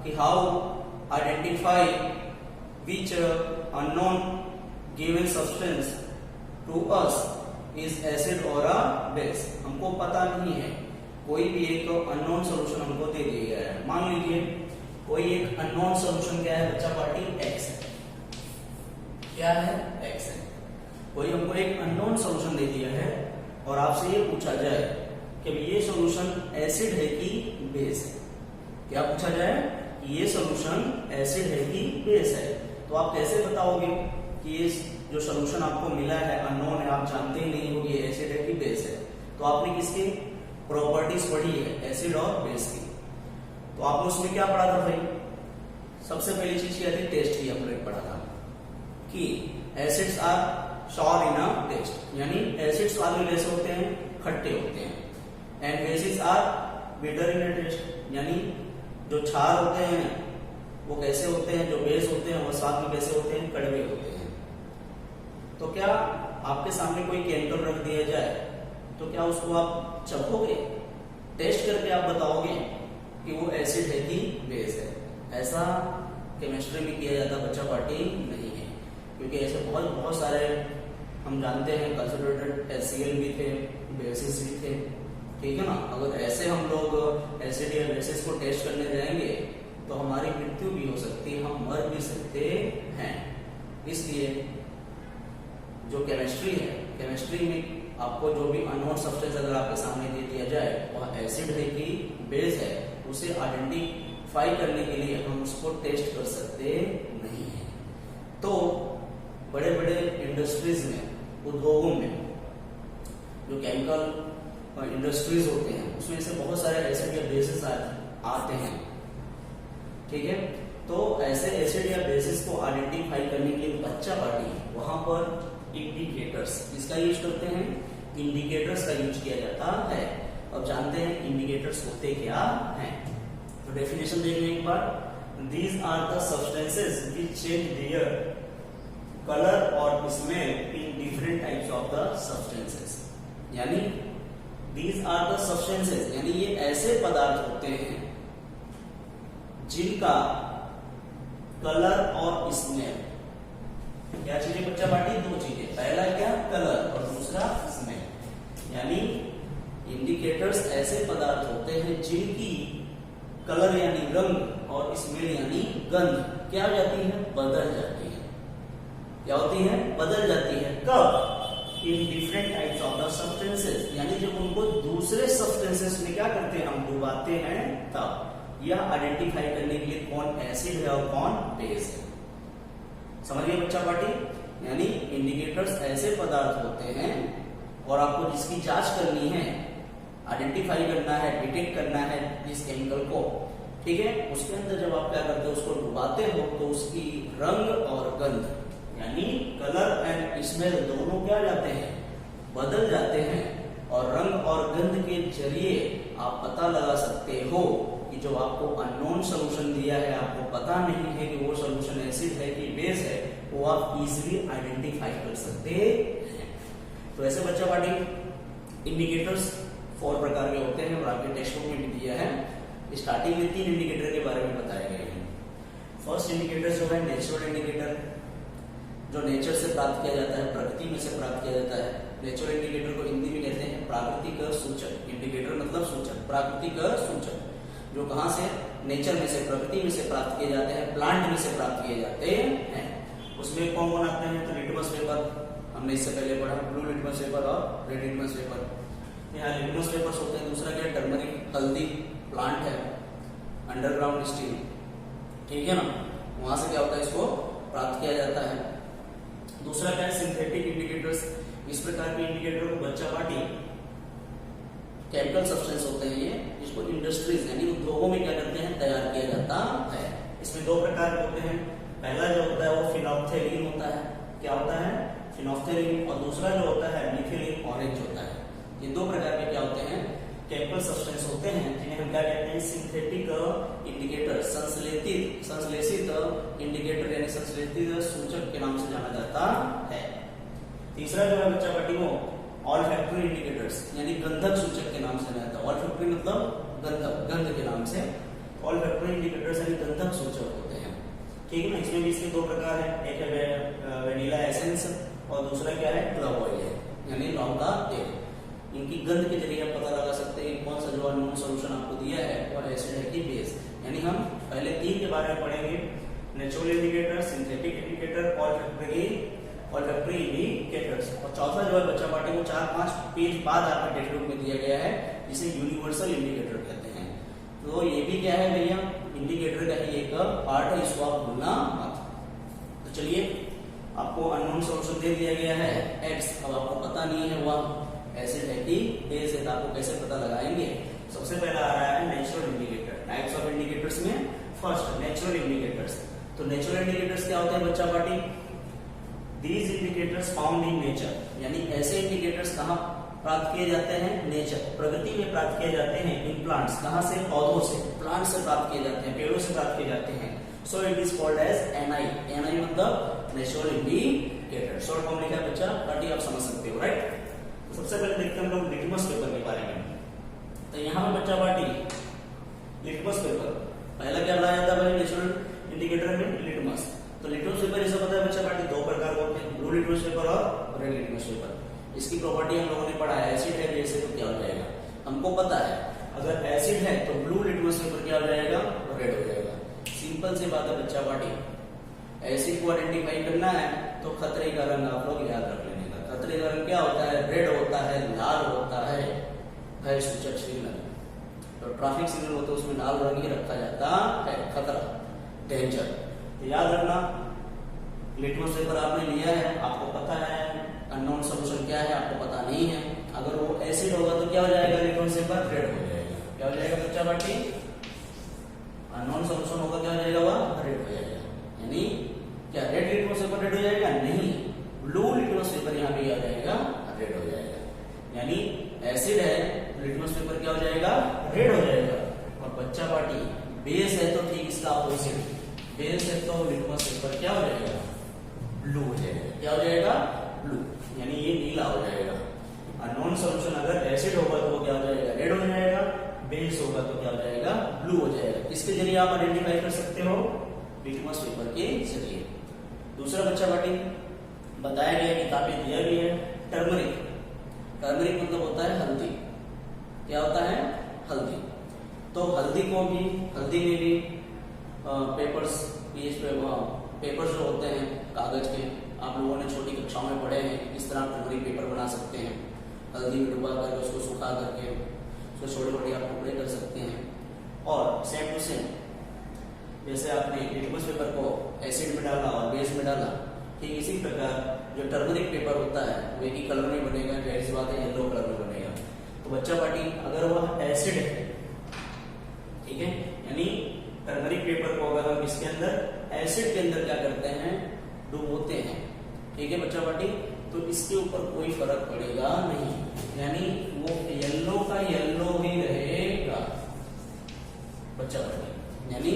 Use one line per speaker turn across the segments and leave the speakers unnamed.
कि how identify which unknown given substance to us is acid और a base. हमको पता नहीं है, कोई भी एक अननोन सॉल्यूशन हमको दे दिया गया है। मान लीजिए कोई एक अननोन सॉल्यूशन क्या है बच्चा पार्टी, एक्स है। क्या है, एक्स है। कोई हमको एक अननोन सॉल्यूशन दे दिया है और आपसे ये पूछा जाए कि ये सॉल्यूशन एसिड है कि बेस है। क्या पूछा जाए कि ये सॉल्यूशन एसिड है कि बेस है, तो आप कैसे बताओगे कि ये जो सॉल्यूशन आपको मिला है अननोन है, आप जानते ही नहीं हो कि एसिड है कि बेस है। तो आपने किसकी प्रॉपर्टीज पढ़ी है, एसिड और बेस की। तो आपने उसमें क्या पढ़ा था भाई, सबसे पहली चीज क्या थी, टेस्ट की हमने पढ़ा था कि acids are sour in a test, यानी एसिड्स स्वाद में कैसे होते हैं, खट्टे होते हैं। And bases are bitter in a test, यानी जो क्षार होते हैं वो कैसे होते हैं, जो बेस होते हैं वो स्वाद में कैसे होते हैं, कड़वे होते हैं। तो क्या आपके सामने कोई केमिकल रख दिया जाए तो क्या उसको आप चखोगे, टेस्ट करके आप बताओगे कि वो एसिड है कि बेस है? ऐसा केमिस्ट्री में किया जाता बच्चा पार्टी नहीं है, क्योंकि ऐसे बहुत सारे हम जानते हैं कंसंट्रेटेड HCl भी थे, बेसिस भी थे, ठीक है ना। अगर ऐसे हम लोग एसिड या बेसिस को टेस्ट करने जाएंगे तो हमारी मृत्यु भी हो सकती है, हम मर भी सकते हैं। इसलिए जो केमिस्ट्री है, केमिस्ट्री में आपको जो भी अननोन सब्सटेंस अगर आपके सामने दे दिया जाए वह एसिड है कि बेस है, उसे आइडेंटिफाई करने के लिए हम उसको टेस्ट कर सकते नहीं है। तो बड़े बड़े इंडस्ट्रीज में, उद्योगों में जो केमिकल इंडस्ट्रीज होते हैं उसमें से बहुत सारे एसिड या बेसिस आते हैं, ठीक है। तो ऐसे एसिड या बेसिस को आइडेंटिफाई करने के लिए बच्चा पार्टी वहां पर इंडिकेटर्स इसका यूज करते हैं, इंडिकेटर्स का यूज किया जाता है। अब जानते हैं इंडिकेटर्स होते क्या हैं। तो डेफिनेशन देख लें एक बार, these are the substances which change their colour और smell in different types of the substances. यानी दीज आर द सब्सटेंसेस, यानी ये ऐसे पदार्थ होते हैं जिनका कलर और स्मेल, क्या चीजें बच्चा पार्टी, दो चीजें, पहला क्या, कलर और दूसरा स्मेल। यानी इंडिकेटर्स ऐसे पदार्थ होते हैं जिनकी कलर यानी रंग और स्मेल यानी गंध क्या हो जाती है, बदल जाती है। क्या होती है, बदल जाती है। कब, इन different types of the substances, यानी जब उनको दूसरे सब्सटेंसेस में क्या करते हैं, हम डुबाते हैं तब। यह आइडेंटिफाई करने के लिए कौन एसिड है और कौन बेस है। समझिए बच्चा पार्टी, यानी इंडिकेटर्स ऐसे पदार्थ होते हैं और आपको जिसकी जांच करनी है, आइडेंटिफाई करना है, डिटेक्ट करना है जिस केमिकल को, ठीक है, उसके अंदर जब आप क्या करते हो, उसको डुबाते हो तो उसकी रंग और गंध यानी कलर एंड स्मेल दोनों क्या जाते हैं, बदल जाते हैं। और रंग और गंध के जरिए आप पता लगा सकते हो कि जो आपको अननोन सॉल्यूशन दिया है, आपको पता नहीं है कि वो सॉल्यूशन एसिड है कि बेस है, वो आप इजीली आइडेंटिफाई कर सकते हैं। तो ऐसे बच्चा पार्टी इंडिकेटर्स 4 प्रकार के होते हैं और आपके टेक्स्ट बुक में भी दिया है। स्टार्टिंग में 3 इंडिकेटर के बारे में बताए गए हैं। फर्स्ट इंडिकेटर जो है नेचुरल इंडिकेटर, जो नेचर से प्राप्त किया जाता है, प्रकृति में से प्राप्त किया जाता है। नेचुरल इंडिकेटर को हिंदी में कहते हैं प्राकृतिक सूचक। इंडिकेटर मतलब सूचक, प्राकृतिक सूचक, जो कहां से, नेचर में से, प्रकृति में से प्राप्त किए जाते हैं, प्लांट में से प्राप्त किए जाते हैं। उसमें कौन कौन आते हैं, तो लिटमस पेपर हमने इससे पहले पढ़ा, ब्लू लिटमस पेपर और रेड लिटमस पेपर। यहाँ लिटमस पेपर्स होते हैं। दूसरा क्या, टर्मरिक, हल्दी प्लांट है, अंडरग्राउंड स्टील, ठीक है ना, वहां से क्या होता है, इसको प्राप्त किया जाता है। दूसरा क्या है, सिंथेटिक इंडिकेटर्स। इस प्रकार के इंडिकेटर को बच्चा पार्टी केमिकल सब्सटेंस होते हैं ये, जिसको इंडस्ट्रीज यानी उद्योगों में क्या करते हैं, तैयार किया जाता है। इसमें 2 प्रकार के होते हैं। पहला जो होता है वो फिनोल्फ्थेलीन होता है। क्या होता है, फिनोल्फ्थेलीन। और दूसरा जो होता है मिथिलीन ऑरेंज होता है। ये 2 प्रकार के क्या होते हैं, केमिकल सब्सटेंस होते हैं, जिन्हें हम क्या कहते हैं, सिंथेटिक इंडिकेटर, संश्लेषित इंडिकेटर यानी संश्लेषित सूचक के नाम से जाना जाता है। तीसरा जो है बच्चा पार्टी वो ऑल्फैक्टरी इंडिकेटर्स यानी गंधक सूचक के नाम से जाना जाता है। ऑल्फैक्टरी मतलब गंधक, गंध के नाम से। ऑल फैक्टरी इंडिकेटर्स यानी गंधक सूचक होते हैं, ठीक है ना। इसमें भी इसके दो प्रकार है, एक है वेनिला एसेंस और दूसरा क्या है क्लव ऑयल है, यानी लौंग का तेल। इनकी गंध के जरिए आप पता लगा सकते हैं कौन सा जो अननोन सॉल्यूशन आपको दिया है वो एसिड है कि बेस। यानी हम पहले 3 के बारे में पढ़ेंगे, natural indicator, synthetic indicator, olfactory indicators. और चौथा जो है बच्चा पार्टी को 4-5 पेज बाद आपके टेक्स्ट बुक में दिया गया है, जिसे यूनिवर्सल इंडिकेटर कहते हैं। तो ये भी क्या है भैया, इंडिकेटर का ही एक पार्ट है, इसको आप भूलना मत। तो चलिए, आपको अननोन सॉल्यूशन दे दिया गया है X, अब आपको पता नहीं है वह एसिड है कि बेस है, तो आपको कैसे पता लगाएंगे। सबसे पहला आ रहा है natural indicator. Types of indicators में फर्स्ट नेचुरल इंडिकेटर्स। तो नेचुरल इंडिकेटर्स क्या होते हैं बच्चा party, these indicators found in nature, यानी ऐसे इंडिकेटर्स कहाँ प्राप्त किए जाते हैं, नेचर प्रकृति में प्राप्त किए जाते हैं। इन प्लांट्स, कहाँ से, पौधों से, प्लांट से प्राप्त किए जाते हैं, पेड़ों से प्राप्त किए जाते हैं। So it is called as NI. NI मतलब नेचुरल इंडिकेटर। शॉर्ट फॉर्म लिखा है बच्चा पार्टी, आप समझ सकते हो, राइट। तो सबसे पहले देखते हैं हम लोग लिटमस पेपर के बारे में। तो यहाँ पे बच्चा पार्टी लिटमस पेपर पहला क्या लाया जाता है भाई नेचुरल इंडिकेटर में, लिटमस। तो लिटमस पेपर इसे पता है बच्चा पार्टी 2 प्रकार के होते हैं, ब्लू लिटमस पेपर और रेड लिटमस पेपर। इसकी प्रॉपर्टी हम लोगों ने पढ़ा है, एसिड है बेस है तो क्या हो जाएगा, हमको पता है अगर एसिड है तो ब्लू लिटमस पेपर क्या हो जाएगा, रेड हो जाएगा। सिंपल सी बात है बच्चा पार्टी, एसिड को आइडेंटिफाई करना है तो खतरे का रंग आप लोग याद रख लेने का। खतरे का रंग क्या होता है, रेड होता है, लाल होता है, भय सूचक सिग्नल। तो ट्रैफिक सिग्नल होता है उसमें लाल रंग ही रखा जाता है, खतरा, डेंजर। तो याद रखना, लिटमस पेपर आपने लिया है, आपको पता है अननोन सॉल्यूशन क्या है, आपको पता नहीं है। अगर वो एसिड होगा तो क्या हो जाएगा, लिटमस पेपर रेड हो जाएगा। क्या हो जाएगा बच्चा पार्टी, अननोन सॉल्यूशन होगा क्या हो जाएगा, वह रेड हो जाएगा। यानी क्या रेड लिटमस पेपर रेड हो जाएगा, नहीं, ब्लू लिटमस पेपर यहाँ पे आ जाएगा, रेड हो जाएगा। यानी एसिड है, लिटमस पेपर क्या हो जाएगा, रेड हो जाएगा। और बच्चा पार्टी बेस है तो ठीक इसका अपोजिट, बेस है तो लिटमस पेपर क्या हो जाएगा, ब्लू हो जाएगा। क्या हो जाएगा, ब्लू, यानी ये नीला हो जाएगा। अननोन सॉल्यूशन अगर एसिड होगा तो वो क्या हो जाएगा, रेड हो जाएगा, बेस होगा तो क्या हो जाएगा, ब्लू हो जाएगा। किसके जरिए आप आइडेंटिफाई कर सकते हो, लिटमस पेपर के जरिए। दूसरा बच्चा पार्टी बताया गया, किताबें दिया गया है, टर्मरिक। टर्मरिक मतलब होता है हल्दी। क्या होता है, हल्दी। तो हल्दी को भी, हल्दी में भी पेपर्स जो होते हैं कागज के, आप लोगों ने छोटी कक्षाओं में पढ़े हैं, इस तरह टर्मरिक पेपर बना सकते हैं। हल्दी में डुबा करके उसको सुखा करके उसको छोटे छोटे आप टुकड़े कर सकते हैं। और सेम टू सेम जैसे आपने लिटमस पेपर को एसिड में डाला और बेस में डाला, ठीक इसी प्रकार जो टर्मरिक पेपर होता है वो एक ही कलर में बनेगा, जाहिर सी बात है येलो कलर में बनेगा। तो बच्चा पार्टी अगर वह एसिड है, ठीक है, यानी टर्मरिक पेपर को अगर हम इसके अंदर एसिड के अंदर क्या करते हैं, डुबोते हैं, ठीक है बच्चा पार्टी, तो इसके ऊपर कोई फर्क पड़ेगा नहीं, यानी वो येलो का येलो ही रहेगा बच्चा पार्टी। यानी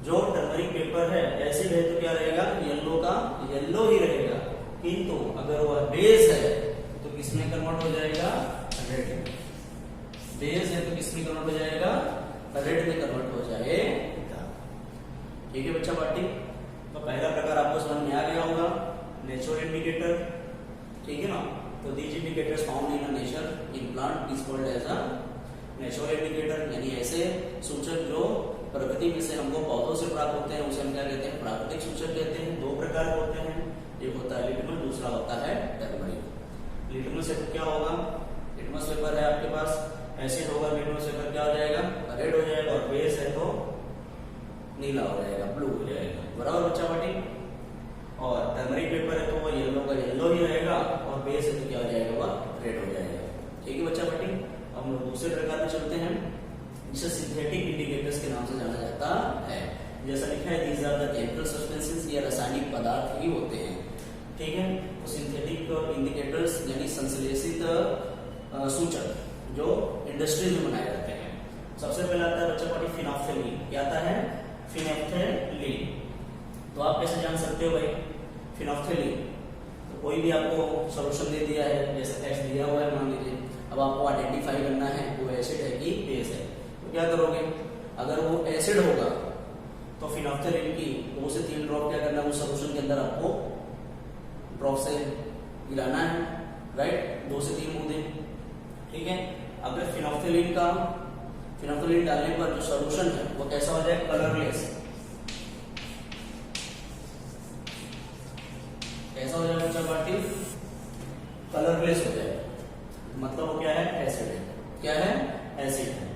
जो टर्मरिक पेपर है एसिड है तो क्या रहेगा, येलो का येलो ही रहेगा। किंतु अगर वह बेस है तो किसमें कन्वर्ट हो जाएगा, रेड। बेस है तो किसमें कन्वर्ट हो जाएगा, रेड में कन्वर्ट हो जाएगा। ठीक है बच्चा पार्टी, तो पहला प्रकार आपको समझ में आ गया होगा, नेचुरल इंडिकेटर, ठीक है ना। तो these indicators found in nature in plant is called as a natural indicator, यानी ऐसे सूचक जो प्रकृति में से हमको पौधों से प्राप्त होते हैं उसे हम क्या कहते हैं, प्राकृतिक सूचक कहते हैं। 2 प्रकार के होते हैं, एक होता है लिटमस, दूसरा होता है टर्मरिक। लिटमस पेपर क्या होगा, लिटमस पेपर है आपके पास, एसिड होगा, लिटमस पेपर क्या हो जाएगा, रेड हो जाएगा, और बेस है तो नीला हो जाएगा, ब्लू हो जाएगा, बराबर बच्चा पार्टी। और टर्मरिक पेपर है तो वो येलो का येलो ही रहेगा, और बेस है तो क्या हो जाएगा, वह रेड हो जाएगा। ठीक है बच्चा पार्टी, हम लोग दूसरे प्रकार में चलते हैं, जिसे सिंथेटिक इंडिकेटर्स के नाम से जाना जाता है। जैसा लिखा है, these are the chemical substances, ये रासायनिक पदार्थ ही होते हैं, ठीक है। तो सिंथेटिक इंडिकेटर्स यानी संश्लेषित सूचक जो इंडस्ट्री में बनाए जाते हैं। सबसे पहले आता है बच्चा पार्टी फिनोल्फथालीन। क्या आता है, फिनोल्फथालीन। तो आप कैसे जान सकते हो भाई फिनोल्फथालीन, तो कोई भी आपको सॉल्यूशन दे दिया है, जैसे टेक्स्ट दिया हुआ है मान लीजिए, अब आपको आइडेंटिफाई करना है वो एसिड है कि बेस है, तो क्या करोगे, अगर वो एसिड होगा तो फिनोल्फ्थालीन की 2 से 3 ड्रॉप क्या करना है, उस सोल्यूशन के अंदर आपको ड्रॉप से गिराना है, राइट, 2 से 3 बूंदे, ठीक है। अगर फिनोल्फ्थालीन डालने पर जो सोल्यूशन है वो कैसा हो जाए, कलरलेस, कैसा हो जाए बच्चा पार्टी, कलरलेस हो जाए, मतलब वो क्या है, एसिड है, क्या है, एसिड है,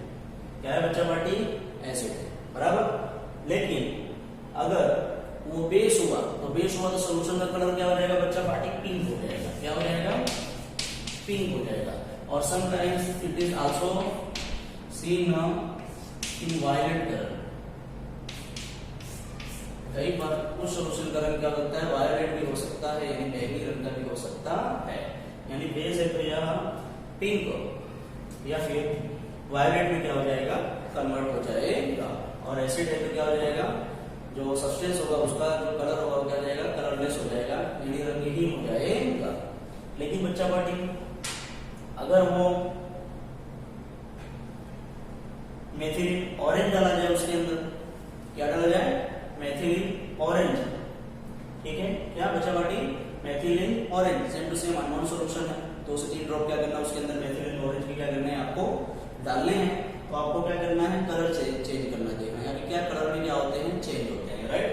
क्या है बच्चा पार्टी, एसिड है, बराबर। लेकिन अगर वो बेस हुआ तो सोल्यूशन का कलर क्या हो जाएगा बच्चा पार्टी, पिंक हो जाएगा, क्या हो जाएगा, पिंक हो जाएगा। और sometimes it is also seen in violet colour, कई बार कुछ सोल्यूशन का रंग क्या होता है, वायलेट भी हो सकता है, यानी बैंगनी रंग का भी हो सकता है, यानी बेस है तो यह पिंक या फिर वायलेट में क्या हो जाएगा, कन्वर्ट हो जाएगा। और एसिड है तो क्या हो जाएगा, जो सब्सटेंस होगा उसका जो कलर होगा वो क्या हो जाएगा, कलरलेस हो जाएगा, यानी रंगहीन हो जाएगा। लेकिन बच्चा पार्टी अगर वो मेथिलीन ऑरेंज डाला जाए उसके अंदर, क्या डाला जाए, मेथिलीन ऑरेंज, ठीक है, क्या बच्चा party, methylene orange, same to same unknown solution है, 2 से 3 ड्रॉप क्या करना है उसके अंदर मेथिलीन ऑरेंज के क्या करना है, आपको डालने हैं। तो आपको क्या करना है, कलर चेंज करना देना, यानी क्या कलर में क्या होते हैं, चेंज होते हैं, राइट।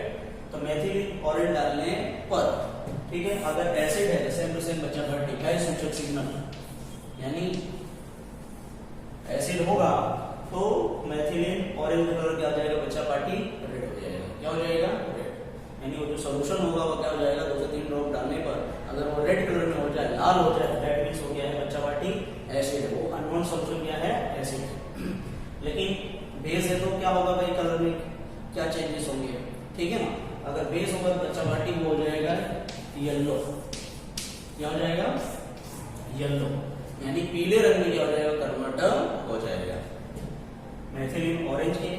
तो मेथिलीन ऑरेंज डालने पर, ठीक है, अगर एसिड है सेम टू सेम बच्चा पार्टी क्या है, सूचक सिग्नल, यानी एसिड होगा तो मेथिलीन ऑरेंज कलर क्या हो जाएगा बच्चा पार्टी, रेड हो जाएगा, क्या हो जाएगा, रेड, यानी वो जो सोल्यूशन होगा वो क्या हो जाएगा, 2 से 3 ड्रॉप डालने पर अगर वो रेड कलर में हो जाए, लाल हो जाए, दैट मींस हो गया है बच्चा पार्टी एसिड है, वो अननोन सोल्यूशन क्या है, एसिड है। लेकिन बेस है तो क्या होगा भाई, कलर में क्या चेंजेस होंगे, ठीक है ना। अगर बेस होगा तो बच्चा पार्टी वो हो जाएगा येलो, क्या हो जाएगा, येलो, यानी पीले रंग में क्या हो जाएगा, कन्वर्ट हो जाएगा। मेथिलीन ऑरेंज के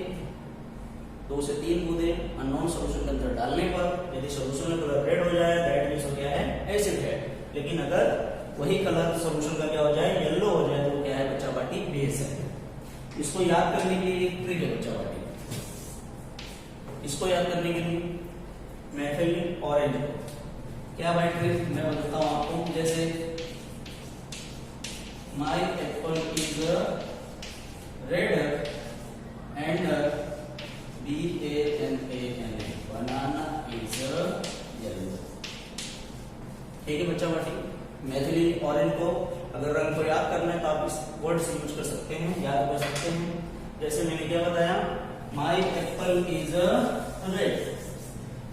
2 से 3 बूंदे अननोन सोल्यूशन के अंदर डालने पर यदि सोल्यूशन का कलर रेड हो जाए, दैट मींस हो गया है, एसिड है। लेकिन अगर वही कलर सोल्यूशन का क्या हो जाए, येलो हो जाए, तो क्या है बच्चा पार्टी, बेस है। इसको याद करने के लिए एक ट्रिक है बच्चा पार्टी, इसको याद करने के लिए मेथिलीन ऑरेंज, क्या भाई ट्रिक मैं बताता हूं आपको, जैसे my apple is red and banana, banana is yellow, ठीक है बच्चा पार्टी। मेथिलीन ऑरेंज को अगर रंग को याद करना है तो आप इस वर्ड से यूज कर सकते हैं, याद कर सकते हैं। जैसे मैंने क्या बताया, my apple is red,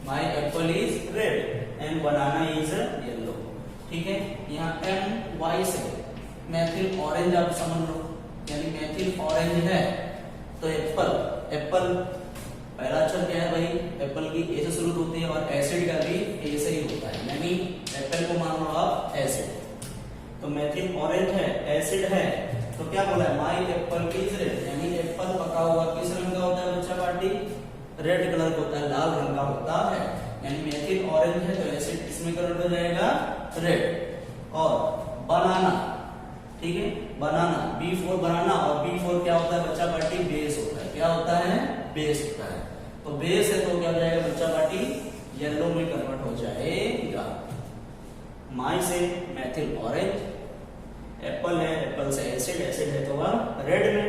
my apple is red and banana is yellow, ठीक है। यहाँ M Y से मेथिल ऑरेंज आप समझ लो, यानी मेथिल ऑरेंज है तो एप्पल, एप्पल पहला अक्षर क्या है भाई, एप्पल की ए से शुरू होती है और एसिड का भी ए से ही होता है, यानी एप्पल को मान लो आप एसिड। तो मेथिल ऑरेंज है, एसिड है, तो क्या बोला है, माई एप्पल इज रेड, यानी एप्पल पका हुआ किस रंग का होता है बच्चा पार्टी, रेड कलर का होता है, लाल रंग का होता है। यानी मेथिल ऑरेंज है तो एसिड किसमें कन्वर्ट हो जाएगा, रेड। और बनाना, ठीक है, बनाना, बी फॉर बनाना, और बी फॉर क्या होता है बच्चा पार्टी, बेस होता है, क्या होता है, बेस होता है। तो बेस है तो क्या हो जाएगा बच्चा पार्टी, येलो में कन्वर्ट हो जाएगा। माई से मेथिल ऑरेंज, एप्पल है, एप्पल से एसिड, एसिड है तो वह रेड में,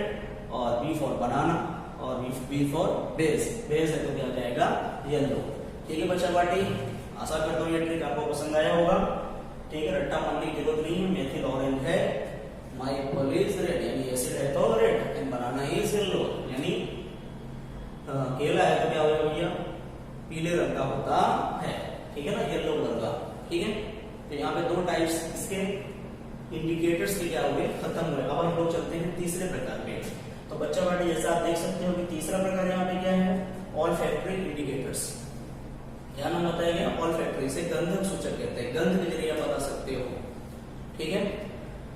और बी फॉर बनाना और बी फॉर बेस, बेस है तो क्या हो जाएगा, येलो। ठीक है बच्चा पार्टी, आशा करता हूँ ये ट्रिक आपको पसंद आया होगा। ठीक है, रट्टा मारने की जरूरत नहीं है, मेथिल ऑरेंज है, माई एप्पल इज रेड, यानी एसिड है तो red, and banana is yellow, यानी केला है तो क्या होगा भैया, पीले रंग का होता है। ठीक है ना, येलो कलर का। ठीक है, तो यहाँ पे दो टाइप्स इसके इंडिकेटर्स के क्या हुए, खत्म हुए। अब हम लोग चलते हैं तीसरे प्रकार पे। तो बच्चा पार्टी जैसा आप देख सकते हो कि तीसरा प्रकार यहाँ पे क्या है, ऑल्फैक्टरी इंडिकेटर्स। क्या नाम बताया गया, ऑल्फैक्टरी, से गंधक सूचक कहते हैं, गंध के जरिए आप बता सकते हो। ठीक है,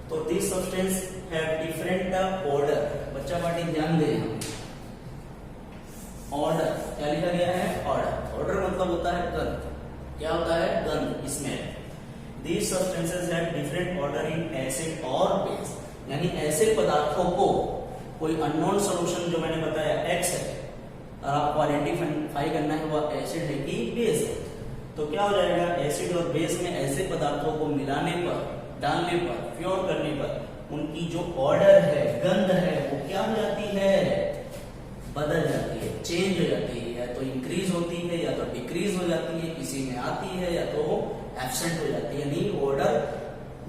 तो this substance have different order. बच्चा पार्टी ध्यान दें, ऑर्डर क्या लिखा गया है, ऑर्डर। ऑर्डर मतलब होता है गंध, क्या होता है, गंध, smell. These substances have different order in acid और base, यानी ऐसे पदार्थों को कोई अननोन सॉल्यूशन जो मैंने बताया x है और आपको आइडेंटिफाई करना है वो एसिड है कि बेस है, तो क्या हो जाएगा, एसिड और बेस में ऐसे पदार्थों को मिलाने पर, डालने पर, प्योर करने पर उनकी जो ऑर्डर है, गंध है, वो क्या हो जाती है, बदल जाती है, चेंज हो जाती है, या तो इंक्रीज होती है या तो डिक्रीज हो जाती है, किसी में आती है या तो एब्सेंट हो जाती है, यानी ऑर्डर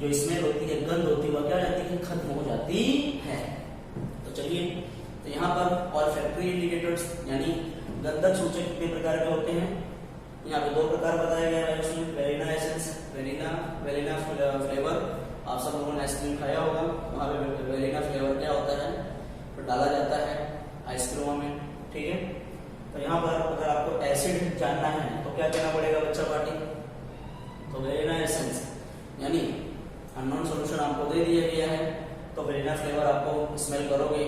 जो स्मेल होती है, गंध होती है, वो क्या हो जाती है, खत्म हो जाती है। तो चलिए, तो यहाँ पर और फैक्ट्री इंडिकेटर्स यानी गंधक सूचक कितने प्रकार के होते हैं, यहाँ पे 2 प्रकार बताया गया है उसमें, वेलिना एसेंस, वेलिना फ्लेवर, आप सब लोगों ने आइसक्रीम खाया होगा, वहाँ पे वेलिना फ्लेवर क्या होता है, तो डाला जाता है आइसक्रीमों में, ठीक है। तो यहाँ पर अगर आपको एसिड जानना है तो क्या कहना पड़ेगा बच्चा पार्टी, तो वेलिना एसेंस यानी अननोन सॉल्यूशन आपको दे दिया गया है, तो वेलिना फ्लेवर आपको स्मेल करोगे,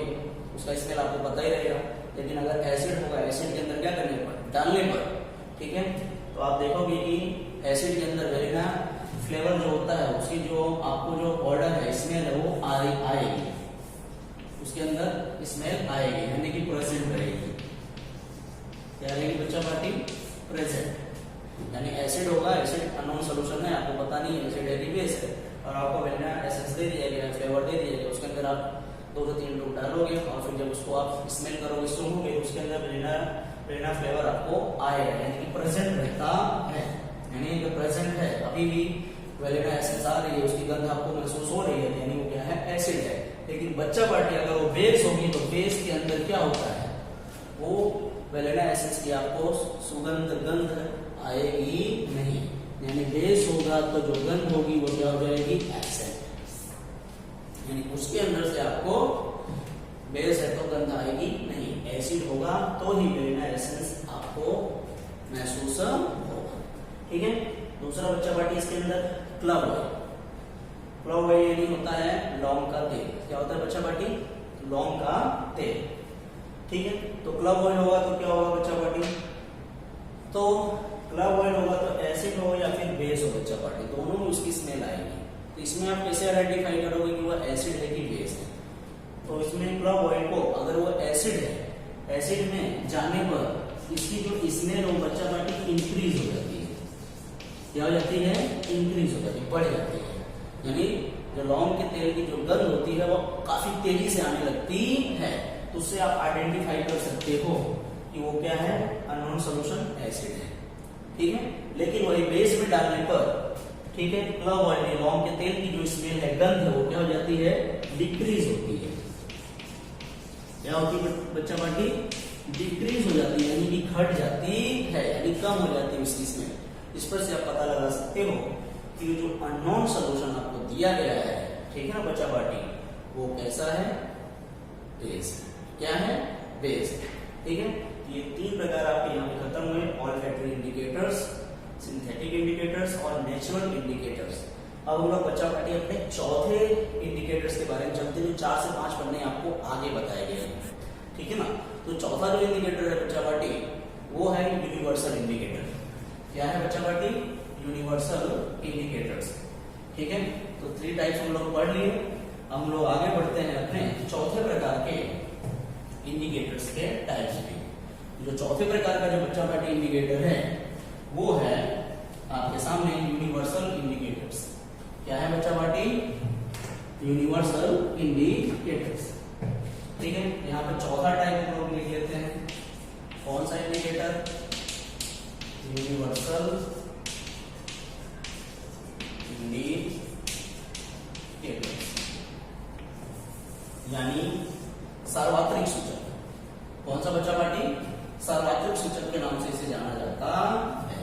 उसका स्मेल आपको पता ही रहेगा। लेकिन अगर एसिड होगा, एसिड के अंदर क्या करने पर, डालने पर, ठीक है, तो आप देखोगे कि एसिड के अंदर वेलिना फ्लेवर जो होता है उसकी जो आपको जो ऑर्डर है, स्मेल है, वो आएगी, उसके अंदर स्मेल आएगी, यानी कि प्रेजेंट रहेगी। क्या रहेगी बच्चा पार्टी, प्रेजेंट, यानी एसिड होगा, एसिड अननोन सॉल्यूशन है, आपको पता नहीं है एसिड है कि बेस है, और आपको वेलिना एसेंस दे दिया गया, फ्लेवर दे दिया गया, उसके अंदर आप 2 से 3 ड्रॉप डालोगे और फिर जब उसको आप स्मेल करोगे, सूंघोगे, उसके अंदर वेलिना फ्लेवर आपको आएगा, यानी कि प्रेजेंट रहता है, यानी जो प्रेजेंट है, अभी भी वेलिना एसेंस आ रही है, उसकी गंध आपको महसूस हो रही है, यानी वो क्या है, एसिड है। लेकिन बच्चा पार्टी अगर वो बेस होगी तो बेस के अंदर क्या होता है, वो वेलिना एसेंस की आपको सुगंध, गंध आएगी नहीं, यानी बेस होगा तो जो गंध होगी वो क्या हो जाएगी, एब्सेंट, यानी उसके अंदर से आपको, बेस है तो गंध आएगी नहीं, एसिड होगा तो ही वेलिना एसेंस आपको महसूस होगा, ठीक है। दूसरा बच्चा पार्टी इसके अंदर क्लव ऑयल, क्लव ऑयल यानी होता है लौंग का तेल, क्या होता है बच्चा पार्टी, लौंग का तेल, ठीक है। तो क्लव ऑयल होगा तो क्या होगा बच्चा पार्टी, तो क्लव ऑयल होगा तो एसिड हो या फिर बेस हो बच्चा पार्टी, दोनों में उसकी स्मेल आएगी। तो इसमें आप कैसे आइडेंटिफाई करोगे कि वो एसिड है कि बेस है, तो इसमें क्लव ऑयल को अगर वो एसिड है, एसिड में जाने पर इसकी जो स्मेल हो बच्चा पार्टी इंक्रीज हो जाती है, क्या हो जाती है, इंक्रीज हो जाती है, बढ़ जाती है, यानी जो लौंग के तेल की जो गंध होती है वो काफी तेजी से आने लगती है, तो उससे आप आइडेंटिफाई कर सकते हो कि वो क्या है, अननोन सॉल्यूशन एसिड है, ठीक है। लेकिन वही बेस में डालने पर, ठीक है, क्लव ऑयल लौंग के तेल की जो स्मेल है, गंध है, वो क्या हो जाती है, डिक्रीज होती है, क्या होती है बच्चा पार्टी, डिक्रीज हो जाती है, यानी कि घट जाती है, यानी कम हो जाती है उसकी स्मेल। इस पर से आप पता लगा सकते हो कि जो अननोन सॉल्यूशन आपको दिया गया है, ठीक है ना बच्चा पार्टी, वो कैसा है, बेस है, क्या है, बेस, ठीक है। ये 3 प्रकार आपके यहाँ पे खत्म हुए, ऑल्फैक्टरी इंडिकेटर्स, सिंथेटिक इंडिकेटर्स और नेचुरल इंडिकेटर्स। अब हम लोग बच्चा पार्टी अपने चौथे इंडिकेटर्स के बारे में चलते हैं, जो 4 से 5 पढ़ने आपको आगे बताए गए हैं, ठीक है ना। तो चौथा जो इंडिकेटर है बच्चा पार्टी, वो है यूनिवर्सल इंडिकेटर। क्या है बच्चा पार्टी, यूनिवर्सल इंडिकेटर्स, ठीक है। तो 3 टाइप्स हम लोग पढ़ लिए, हम लोग आगे बढ़ते हैं अपने चौथे प्रकार के इंडिकेटर्स के टाइप्स में। जो चौथे प्रकार का जो बच्चा पार्टी इंडिकेटर है वो है आपके सामने यूनिवर्सल इंडिकेटर्स। क्या है बच्चा पार्टी, यूनिवर्सल इंडिकेटर्स, ठीक है। यहाँ पे चौथा टाइप हम लोग लिख लेते हैं, कौन सा इंडिकेटर, यूनिवर्सल इंडिकेटर्स, यानी सार्वत्रिक सूचक। कौन सा बच्चा पार्टी, सार्वत्रिक सूचक के नाम से इसे जाना जाता है,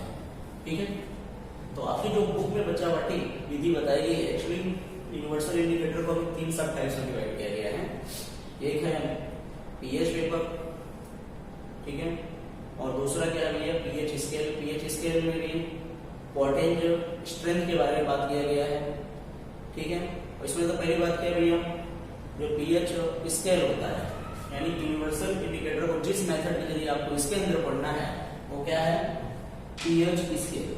ठीक है। तो आपकी जो बुक में बच्चा पार्टी विधि बताई गई है, एक्चुअली यूनिवर्सल इंडिकेटर को 3 सब टाइप्स में डिवाइड किया गया है। एक है पीएच पेपर, ठीक है, और दूसरा क्या है भैया, पीएच स्केल। पीएच स्केल में भी पोटेंज स्ट्रेंथ के बारे में बात किया गया है, ठीक है। और इसमें तो पहली बात क्या है भैया, जो पीएच स्केल होता है, यानी यूनिवर्सल इंडिकेटर को जिस मेथड के जरिए आपको इसके अंदर पढ़ना है वो क्या है, पीएच स्केल।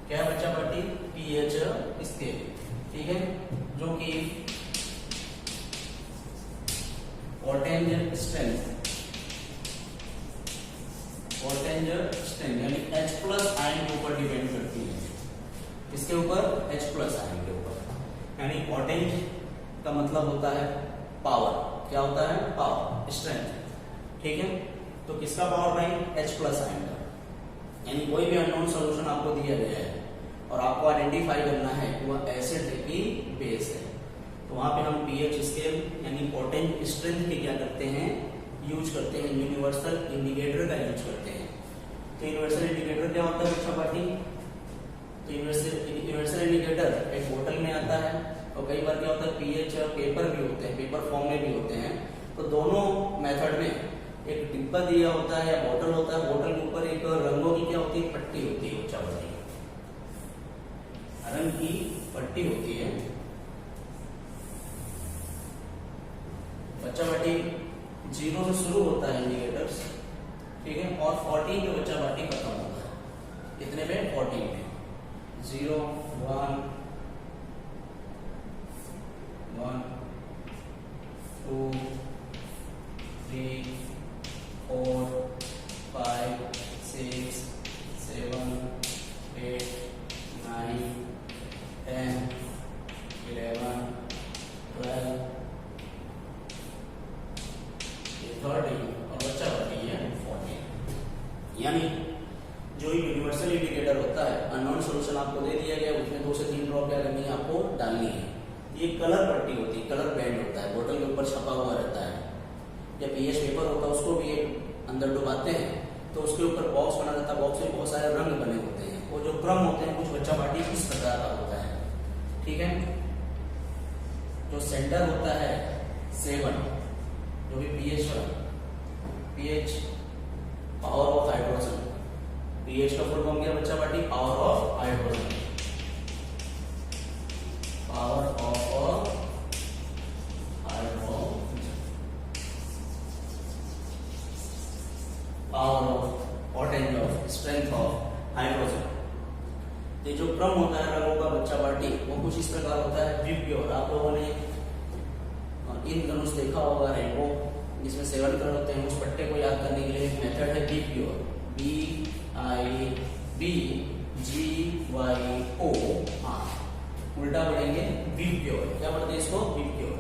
क्या है बच्चा पार्टी, पीएच स्केल, ठीक है, जो कि स्ट्रेंथ यानी H प्लस आयन के ऊपर डिपेंड करती है। इसके ऊपर H प्लस आयन के ऊपर, यानी पोटेंट का मतलब होता है पावर। क्या होता है? Power, strength. ठीक है, तो किसका पावर भाई? H प्लस आयन का। यानी कोई भी अननोन सॉल्यूशन आपको दिया गया है और आपको आइडेंटिफाई करना है कि वह एसिड है कि बेस है, तो वहां पे हम पीएच स्केल यानी पोटेंट स्ट्रेंथ के क्या करते हैं? यूज करते हैं, यूनिवर्सल इंडिकेटर का यूज करते हैं। तो यूनिवर्सल इंडिकेटर क्या होता है बच्चा पार्टी? तो यूनिवर्सल इंडिकेटर एक बोतल में आता है और कई बार क्या होता है पीएच पेपर भी होते हैं, पेपर फॉर्म में भी होते हैं। तो दोनों मेथड में एक डिब्बा दिया होता है या बोतल होता है, बोतल के ऊपर एक रंगों की क्या होती है? पट्टी होती है, बच्चा पार्टी रंग की पट्टी होती है। बच्चा पार्टी 0 से शुरू होता है इंडिकेटर्स, ठीक है, और 14 पे बच्चा पार्टी खत्म होता है। कितने पे? 14 पे। 0 1 1 2 3 4 5 6 7 8 9 10 11 12 13 और बच्चा पार्टी है 14। यानी जो यूनिवर्सल इंडिकेटर होता है, अननोन सॉल्यूशन आपको दे दिया गया, उसमें 2 से 3 ड्रॉप क्या करनी है? आपको डालनी है। ये कलर पट्टी होती है, कलर बैंड होता है, बोतल के ऊपर छपा हुआ रहता है। या पीएच पेपर होता है, उसको भी अंदर डुबाते हैं तो उसके ऊपर बॉक्स बना रहता है, बॉक्स में बहुत सारे रंग बने होते हैं। वो जो क्रम होते हैं कुछ बच्चा पार्टी इस प्रकार का होता है। ठीक है, जो सेंटर होता है 7, जो भी pH power of hydrogen, pH का फुल फॉर्म क्या बच्चा party? Power of hydrogen, power of hydrogen, power of potent of strength of hydrogen. ये जो क्रम होता है रंगों का बच्चा पार्टी, वो कुछ इस प्रकार होता है। विप्योर, आप लोगों ने इंद्रधनुष देखा होगा, रेनबो जिसमें 7 कलर होते हैं, उस पट्टे को याद करने के लिए मेथड है विप्योर, BIBGYO। उल्टा पढ़ेंगे विप्योर। क्या पढ़ते हैं इसको? विप्योर।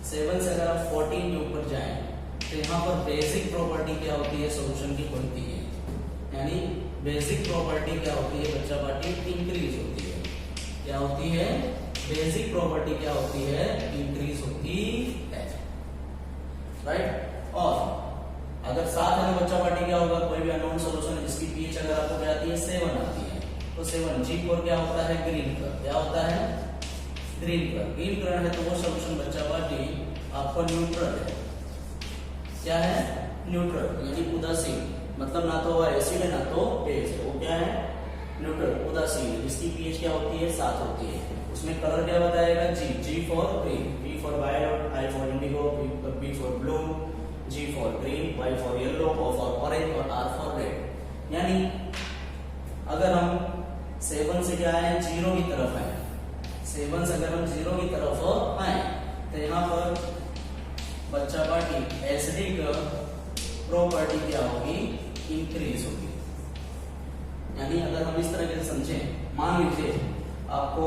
7 से अगर आप 14 के ऊपर जाएं तो यहाँ पर बेसिक प्रॉपर्टी क्या होती है? सॉल्यूशन की बनती है। यानी बेसिक प्रॉपर्टी क्या होती है बच्चा पार्टी? इंक्रीज होती है। क्या होती है? बेसिक प्रॉपर्टी क्या होती है? इंक्रीज होती है, राइट। और अगर 7 है तो बच्चा पार्टी क्या होगा? कोई भी अननोन सॉल्यूशन जिसकी पीएच अगर आपको क्या आती है? 7 आती है, तो 7 G4 क्या होता है? Green colour. क्या होता है? Green colour. ग्रीन कलर है तो वो सॉल्यूशन बच्चा पार्टी आपको न्यूट्रल है। क्या है? न्यूट्रल, यानी उदासीन, मतलब ना तो वह एसिड है ना तो बेस है। वो क्या है? न्यूट्रल, उदासीन, जिसकी पीएच क्या होती है? 7 होती है। उसमें कलर क्या बताएगा? G for green, B for violet, I for indigo, B for blue, G for green, Y for yellow, O for orange और R फॉर रेड। यानी अगर हम 7 से क्या है? 0 की तरफ है, 7 से अगर हम 0 की तरफ आए तो यहाँ पर बच्चा पार्टी एसिडिक प्रॉपर्टी क्या होगी? इंक्रीज होगी। यानी अगर हम इस तरह से समझें, मान लीजिए आपको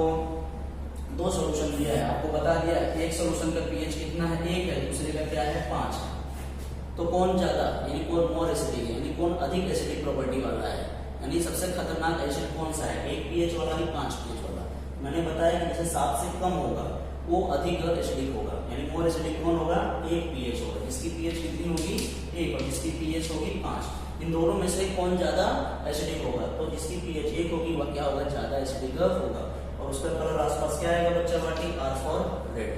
2 सॉल्यूशन दिया है, आपको बता दिया एक सॉल्यूशन का पीएच कितना है? 1 है, दूसरे का क्या है? 5 है। तो कौन ज्यादा, यानी कौन मोर एसिडिक है, यानी कौन अधिक एसिडिक प्रॉपर्टी वाला है, यानी सबसे खतरनाक एसिड कौन सा है? 1 पीएच वाला ही 5 पीएच वाला। मैंने बताया कि जैसे 7 से कम होगा वो अधिक एसिडिक होगा, यानी मोर एसिडिक कौन होगा? 1 पीएच होगा, जिसकी पीएच कितनी होगी? 1, और जिसकी पीएच होगी 5। इन दोनों में से कौन ज्यादा एसिडिक होगा? तो जिसकी पीएच 1 होगी वह क्या होगा? ज्यादा एसिडिक होगा। और उसका कलर आसपास क्या आएगा बच्चा पार्टी? R for red.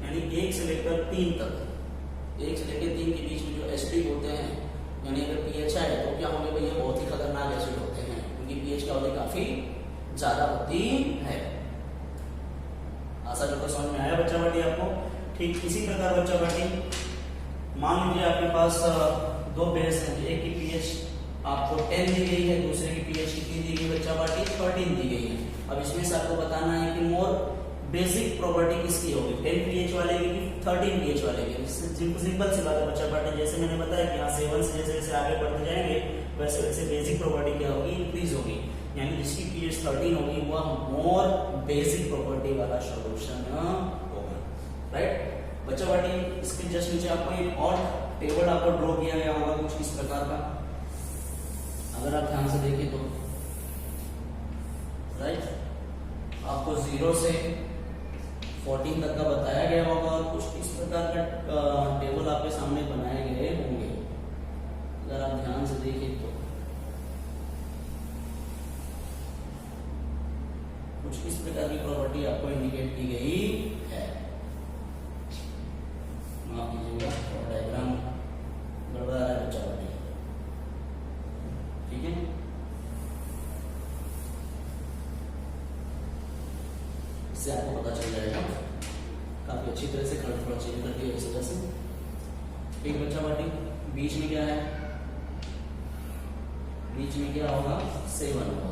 यानी 1 से लेकर 3 तक, 1 से लेकर 3 के बीच में जो एसिडिक होते हैं, यानी अगर पीएच है तो क्या होंगे भैया? बहुत ही खतरनाक एसिड होते हैं, क्योंकि पीएच क्या होती है? काफी ज्यादा होती है। आशा जो समझ में आया बच्चा पार्टी आपको? ठीक इसी प्रकार बच्चा पार्टी मान लीजिए आपके पास 2 बेस हैं, एक की पीएच आपको 10 दी गई है, दूसरे की पीएच कितनी दी गई बच्चा पार्टी? 13 दी गई है। अब इसमें से आपको बताना है कि मोर बेसिक प्रॉपर्टी किसकी होगी? 10 पीएच वाले की 13 पीएच वाले की? सिंपल सी बात है बच्चा पार्टी, जैसे मैंने बताया कि यहाँ 7 से जैसे जैसे आगे बढ़ते जाएंगे वैसे वैसे बेसिक प्रॉपर्टी क्या होगी, इंक्रीज होगी, यानी जिसकी पीएच 13 होगी वह मोर बेसिक प्रॉपर्टी वाला सॉल्यूशन होगा, राइट बच्चा पार्टी। इसके जस्ट नीचे आपको एक और टेबल आपको ड्रॉ किया गया होगा कुछ इस प्रकार का, अगर आप ध्यान से देखें तो, राइट आपको 0 से 14 तक का बताया गया होगा और कुछ इस प्रकार का टेबल आपके सामने बनाए गए होंगे, अगर आप ध्यान से देखें तो कुछ इस प्रकार की प्रॉपर्टी आपको इंडिकेट की गई है। माफ कीजिएगा और डायग्राम गड़बड़ा रहा है बच्चा पार्टी, ठीक है। इससे आपको पता चल जाएगा, काफी अच्छी तरह से कलर थोड़ा चेंज कर दिया इस वजह से, ठीक बच्चा पार्टी। बीच में क्या है, बीच में क्या होगा, 7 होगा,